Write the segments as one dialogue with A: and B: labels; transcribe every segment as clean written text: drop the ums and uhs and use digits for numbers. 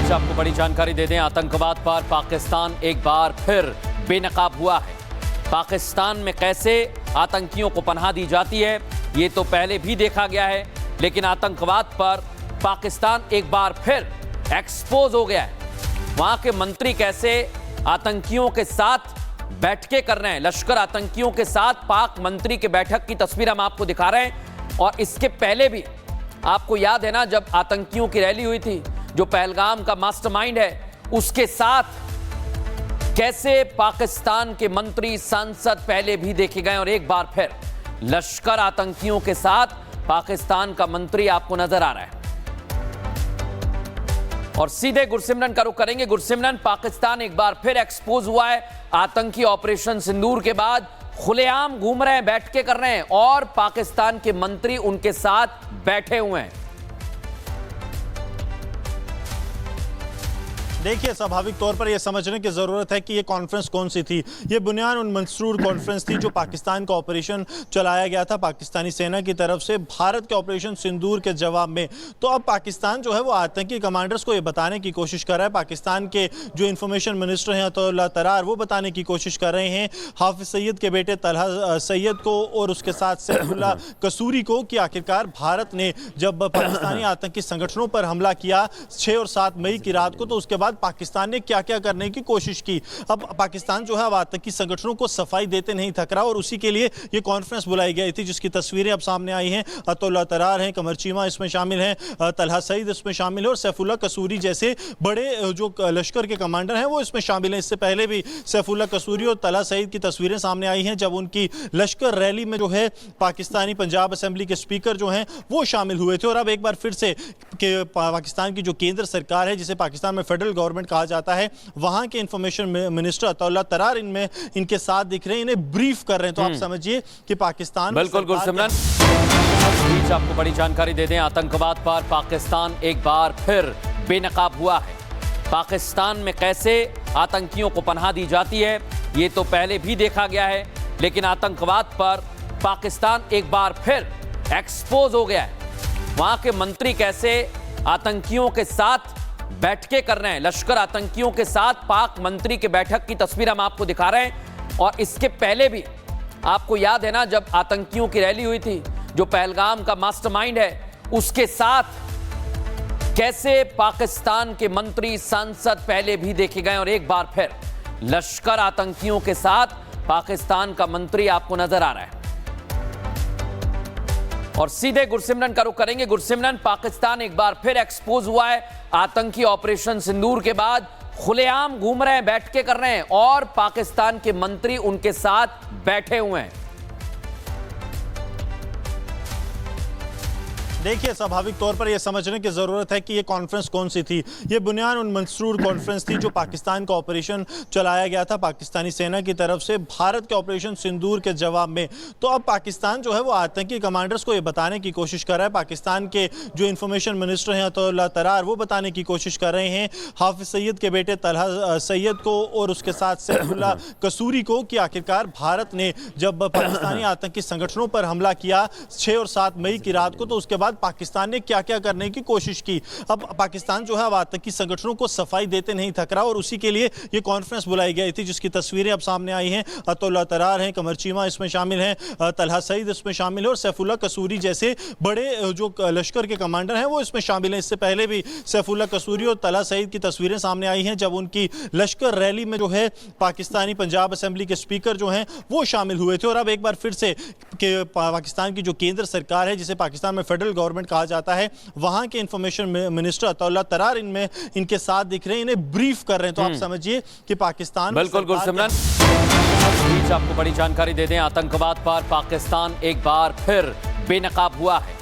A: बीच आपको बड़ी जानकारी दे दें, आतंकवाद पर पाकिस्तान एक बार फिर बेनकाब हुआ है। पाकिस्तान में कैसे आतंकियों को पनाह दी जाती है ये तो पहले भी देखा गया है, लेकिन आतंकवाद पर पाकिस्तान एक बार फिर एक्सपोज हो गया है। वहां के मंत्री कैसे आतंकियों के साथ बैठकें कर रहे हैं। लश्कर आतंकियों के साथ पाक मंत्री के बैठक की तस्वीर हम आपको दिखा रहे हैं। और इसके पहले भी आपको याद है ना, जब आतंकियों की रैली हुई थी, जो पहलगाम का मास्टरमाइंड है, उसके साथ कैसे पाकिस्तान के मंत्री सांसद पहले भी देखे गए और एक बार फिर लश्कर आतंकियों के साथ पाकिस्तान का मंत्री आपको नजर आ रहा है। और सीधे गुरसिमरन का रुख करेंगे। गुरसिमरन, पाकिस्तान एक बार फिर एक्सपोज हुआ है। आतंकी ऑपरेशन सिंदूर के बाद खुलेआम घूम रहे हैं, बैठकें कर रहे हैं और पाकिस्तान के मंत्री उनके साथ बैठे हुए हैं।
B: देखिए, स्वाभाविक तौर पर यह समझने की ज़रूरत है कि ये कॉन्फ्रेंस कौन सी थी। ये बुनियाद उन मंसूर कॉन्फ्रेंस थी जो पाकिस्तान का ऑपरेशन चलाया गया था पाकिस्तानी सेना की तरफ से भारत के ऑपरेशन सिंदूर के जवाब में। तो अब पाकिस्तान जो है वो आतंकी कमांडर्स को ये बताने की कोशिश कर रहा है। पाकिस्तान के जो इंफॉर्मेशन मिनिस्टर हैं अताउल्लाह तरार, वो बताने की कोशिश कर रहे हैं हाफिज सईद के बेटे तलहा सईद को और उसके साथ सैफुल्लाह कसूरी को कि आखिरकार भारत ने जब पाकिस्तानी आतंकी संगठनों पर हमला किया 6 और 7 मई की रात को, तो उसके बाद पाकिस्तान ने क्या क्या करने की कोशिश की। अब पाकिस्तान जो है अब आतंकी संगठनों को सफाई देते नहीं थक रहा और उसी के लिए ये कॉन्फ्रेंस बुलाई गई थी, जिसकी तस्वीरें अब सामने आई हैं। अताउल्लाह तरार हैं, कमर चीमा इसमें शामिल हैं, तलहा सईद इसमें शामिल है और सैफुल्लाह कसूरी जैसे बड़े जो लश्कर के कमांडर हैं वो इसमें शामिल हैं। इससे पहले भी सैफुल्लाह कसूरी और तलहा सईद की तस्वीरें सामने आई हैं जब उनकी लश्कर रैली में जो है पाकिस्तानी पंजाब असेंबली के स्पीकर जो हैं वो शामिल हुए थे। और अब एक बार फिर से कि पाकिस्तान की जो केंद्र सरकार है, जिसे पाकिस्तान में फेडरल गवर्नमेंट कहा जाता है, वहां के इंफॉर्मेशन मिनिस्टर अताउल्लाह तरार इनमें इनके साथ दिख रहे हैं, इन्हें ब्रीफ कर रहे हैं। तो आप समझिए कि पाकिस्तान
A: बिल्कुल गुरसिमरन, बीच आपको बड़ी जानकारी दे दें, आतंकवाद पर पाकिस्तान एक बार फिर बेनकाब हुआ है। पाकिस्तान में कैसे आतंकियों को पनाह दी जाती है ये तो पहले भी देखा गया है, लेकिन आतंकवाद पर पाकिस्तान एक बार फिर एक्सपोज हो गया है। वहां के मंत्री कैसे आतंकियों के साथ बैठकें कर रहे हैं। लश्कर आतंकियों के साथ पाक मंत्री के बैठक की तस्वीर हम आपको दिखा रहे हैं। और इसके पहले भी आपको याद है ना, जब आतंकियों की रैली हुई थी, जो पहलगाम का मास्टरमाइंड है, उसके साथ कैसे पाकिस्तान के मंत्री सांसद पहले भी देखे गए और एक बार फिर लश्कर आतंकियों के साथ पाकिस्तान का मंत्री आपको नजर आ रहा है। और सीधे गुरसिमरन का रुख करेंगे। गुरसिमरन, पाकिस्तान एक बार फिर एक्सपोज हुआ है। आतंकी ऑपरेशन सिंदूर के बाद खुलेआम घूम रहे हैं, बैठकें कर रहे हैं और पाकिस्तान के मंत्री उनके साथ बैठे हुए हैं।
B: देखिए, स्वाभाविक तौर पर यह समझने की ज़रूरत है कि ये कॉन्फ्रेंस कौन सी थी। ये बुनियाद उन मंसूर कॉन्फ्रेंस थी जो पाकिस्तान का ऑपरेशन चलाया गया था पाकिस्तानी सेना की तरफ से भारत के ऑपरेशन सिंदूर के जवाब में। तो अब पाकिस्तान जो है वो आतंकी कमांडर्स को ये बताने की कोशिश कर रहा है। पाकिस्तान के जो इंफॉर्मेशन मिनिस्टर हैं अताउल्लाह तरार, वो बताने की कोशिश कर रहे हैं हाफिज सईद के बेटे तलहा सईद को और उसके साथ सैफुल्लाह कसूरी को कि आखिरकार भारत ने जब पाकिस्तानी आतंकी संगठनों पर हमला किया 6 और 7 मई की रात को, तो उसके बाद पाकिस्तान ने क्या क्या करने की कोशिश की। अब पाकिस्तान जो है अब आतंकी संगठनों को सफाई देते नहीं थक रहा और उसी के लिए ये कॉन्फ्रेंस बुलाई गई थी, जिसकी तस्वीरें अब सामने आई हैं। अताउल्लाह तरार हैं, कमर चीमा इसमें शामिल हैं, तलहा सईद इसमें शामिल है और सैफुल्लाह कसूरी जैसे बड़े जो लश्कर के कमांडर हैं वो इसमें शामिल हैं। इससे पहले भी सैफुल्लाह कसूरी और तलहा सईद की तस्वीरें सामने आई हैं जब उनकी लश्कर रैली में जो है पाकिस्तानी पंजाब असेंबली के स्पीकर जो हैं वो शामिल हुए थे। और अब एक बार फिर से कि पाकिस्तान की जो केंद्र सरकार है, जिसे पाकिस्तान में फेडरल गवर्नमेंट कहा जाता है, वहां के इंफॉर्मेशन मिनिस्टर अताउल्लाह तरार इनमें इनके साथ दिख रहे हैं, इन्हें ब्रीफ कर रहे हैं। तो आप समझिए कि पाकिस्तान
A: बिल्कुल गुरसिमरन, बीच आपको बड़ी जानकारी दे दें, आतंकवाद पर पाकिस्तान एक बार फिर बेनकाब हुआ है।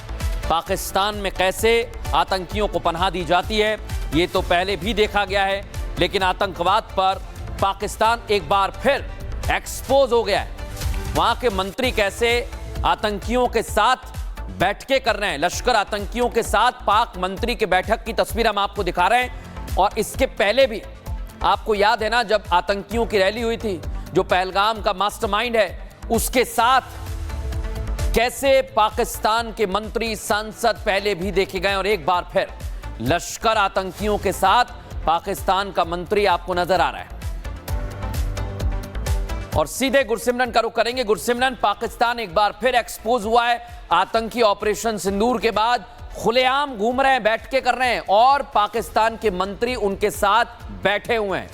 A: पाकिस्तान में कैसे आतंकियों को पनाह दी जाती है ये तो पहले भी देखा गया है, लेकिन आतंकवाद पर पाकिस्तान एक बार फिर एक्सपोज हो गया है। वहां के मंत्री कैसे आतंकियों के साथ बैठकें कर रहे हैं। लश्कर आतंकियों के साथ पाक मंत्री के बैठक की तस्वीर हम आपको दिखा रहे हैं। और इसके पहले भी आपको याद है ना, जब आतंकियों की रैली हुई थी, जो पहलगाम का मास्टरमाइंड है, उसके साथ कैसे पाकिस्तान के मंत्री सांसद पहले भी देखे गए और एक बार फिर लश्कर आतंकियों के साथ पाकिस्तान का मंत्री आपको नजर आ रहा है। और सीधे गुरसिमरन का रुख करेंगे। गुरसिमरन, पाकिस्तान एक बार फिर एक्सपोज हुआ है। आतंकी ऑपरेशन सिंदूर के बाद खुलेआम घूम रहे हैं, बैठकें कर रहे हैं और पाकिस्तान के मंत्री उनके साथ बैठे हुए हैं।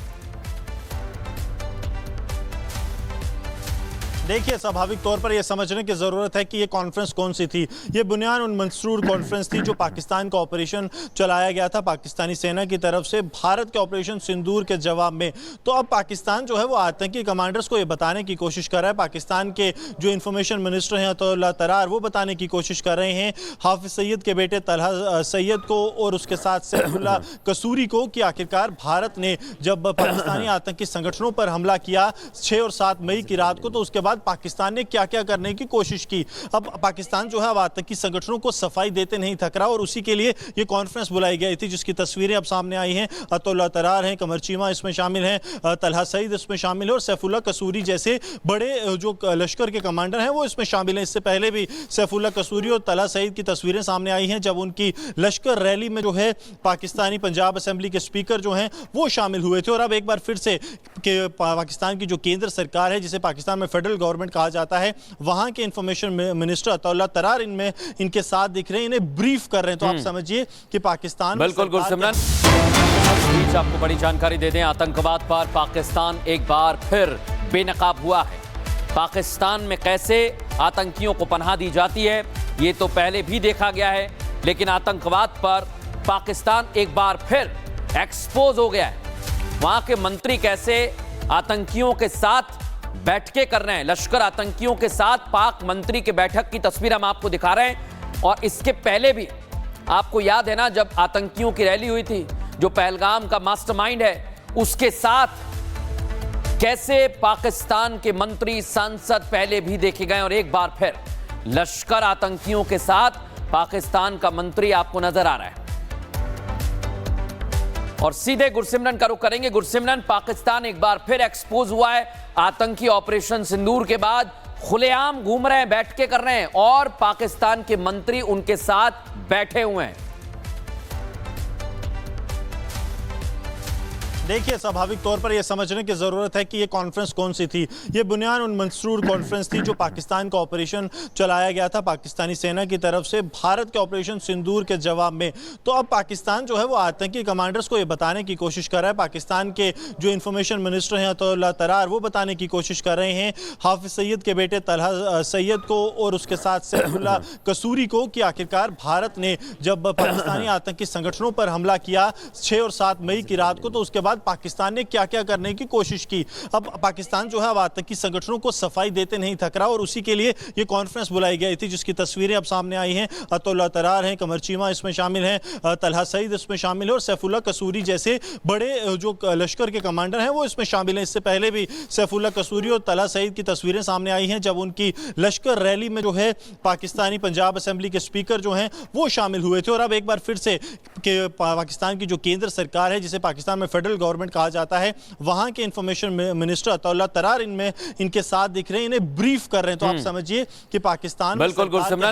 B: देखिए, स्वाभाविक तौर पर यह समझने की जरूरत है कि ये कॉन्फ्रेंस कौन सी थी। ये बुनियाद उन मंसूर कॉन्फ्रेंस थी जो पाकिस्तान का ऑपरेशन चलाया गया था पाकिस्तानी सेना की तरफ से भारत के ऑपरेशन सिंदूर के जवाब में। तो अब पाकिस्तान जो है वो आतंकी कमांडर्स को ये बताने की कोशिश कर रहा है। पाकिस्तान के जो इंफॉर्मेशन मिनिस्टर हैं अताउल्लाह तरार, वो बताने की कोशिश कर रहे हैं हाफिज सईद के बेटे तलहा सईद को और उसके साथ सैफुल्लाह कसूरी को कि आखिरकार भारत ने जब पाकिस्तानी आतंकी संगठनों पर हमला किया 6 और 7 मई की रात को, तो उसके बाद पाकिस्तान ने क्या क्या करने की कोशिश की। अब पाकिस्तान जो है अब आतंकी संगठनों को सफाई देते नहीं थक रहा और उसी के लिए ये कॉन्फ्रेंस बुलाई गई थी, जिसकी तस्वीरें अब सामने आई हैं। अताउल्लाह तरार हैं, कमर चीमा इसमें शामिल हैं, तलहा सईद इसमें शामिल है और सैफुल्लाह कसूरी जैसे बड़े जो लश्कर के कमांडर हैं वो इसमें शामिल हैं। इससे पहले भी सैफुल्लाह कसूरी और तलहा सईद की तस्वीरें सामने आई हैं जब उनकी लश्कर रैली में जो है पाकिस्तानी पंजाब असेंबली के स्पीकर जो हैं वो शामिल हुए थे। और अब एक बार फिर से कि पाकिस्तान की जो केंद्र सरकार है, जिसे पाकिस्तान में फेडरल गवर्नमेंट कहा जाता है, वहां के इंफॉर्मेशन मिनिस्टर अताउल्लाह तरार इनमें इनके साथ दिख रहे हैं, इन्हें ब्रीफ कर रहे हैं। तो आप समझिए कि पाकिस्तान
A: बिल्कुल गुरसिमरन, इस बीच आपको बड़ी जानकारी दे दें, आतंकवाद पर पाकिस्तान एक बार फिर बेनकाब हुआ है। पाकिस्तान में कैसे आतंकियों को पनाह दी जाती है ये तो पहले भी देखा गया है, लेकिन आतंकवाद पर पाकिस्तान एक बार फिर एक्सपोज हो गया है। वहां के मंत्री कैसे आतंकियों के साथ बैठकें कर रहे हैं। लश्कर आतंकियों के साथ पाक मंत्री के बैठक की तस्वीर हम आपको दिखा रहे हैं। और इसके पहले भी आपको याद है ना, जब आतंकियों की रैली हुई थी, जो पहलगाम का मास्टरमाइंड है, उसके साथ कैसे पाकिस्तान के मंत्री सांसद पहले भी देखे गए और एक बार फिर लश्कर आतंकियों के साथ पाकिस्तान का मंत्री आपको नजर आ रहा है। और सीधे गुरसिमरन का रुख करेंगे। गुरसिमरन, पाकिस्तान एक बार फिर एक्सपोज हुआ है। आतंकी ऑपरेशन सिंदूर के बाद खुलेआम घूम रहे हैं, बैठकें कर रहे हैं और पाकिस्तान के मंत्री उनके साथ बैठे हुए हैं।
B: देखिए, स्वाभाविक तौर पर यह समझने की जरूरत है कि ये कॉन्फ्रेंस कौन सी थी। ये बुनियाद उन मंसूर कॉन्फ्रेंस थी जो पाकिस्तान का ऑपरेशन चलाया गया था पाकिस्तानी सेना की तरफ से भारत के ऑपरेशन सिंदूर के जवाब में। तो अब पाकिस्तान जो है वो आतंकी कमांडर्स को ये बताने की कोशिश कर रहा है। पाकिस्तान के जो इंफॉर्मेशन मिनिस्टर हैं अताउल्लाह तरार, वो बताने की कोशिश कर रहे हैं हाफिज सईद के बेटे तलहा सईद को और उसके साथ सैफुल्लाह कसूरी को कि आखिरकार भारत ने जब पाकिस्तानी आतंकी संगठनों पर हमला किया 6 और 7 मई की रात को, तो उसके बाद पाकिस्तान ने क्या क्या करने की कोशिश की। अब पाकिस्तान जो है अब आतंकी संगठनों को सफाई देते नहीं थक रहा और उसी के लिए ये कॉन्फ्रेंस बुलाई गई थी, जिसकी तस्वीरें अब सामने आई हैं। अताउल्लाह तरार हैं, कमर चीमा इसमें शामिल हैं, तलहा सईद इसमें शामिल है और सैफुल्लाह कसूरी जैसे बड़े जो लश्कर के कमांडर हैं वो इसमें शामिल हैं। इससे पहले भी सैफुल्लाह कसूरी और तलहा सईद की तस्वीरें सामने आई हैं जब उनकी लश्कर रैली में जो है पाकिस्तानी पंजाब असेंबली के स्पीकर जो हैं वो शामिल हुए थे। और अब एक बार फिर से कि पाकिस्तान की जो केंद्र सरकार है, जिसे पाकिस्तान में फेडरल गवर्नमेंट कहा जाता है, वहां के इंफॉर्मेशन मिनिस्टर अताउल्लाह तरार इनमें इनके साथ दिख रहे हैं, इन्हें ब्रीफ कर रहे हैं। तो आप समझिए कि पाकिस्तान
A: बिल्कुल गुरसिमरन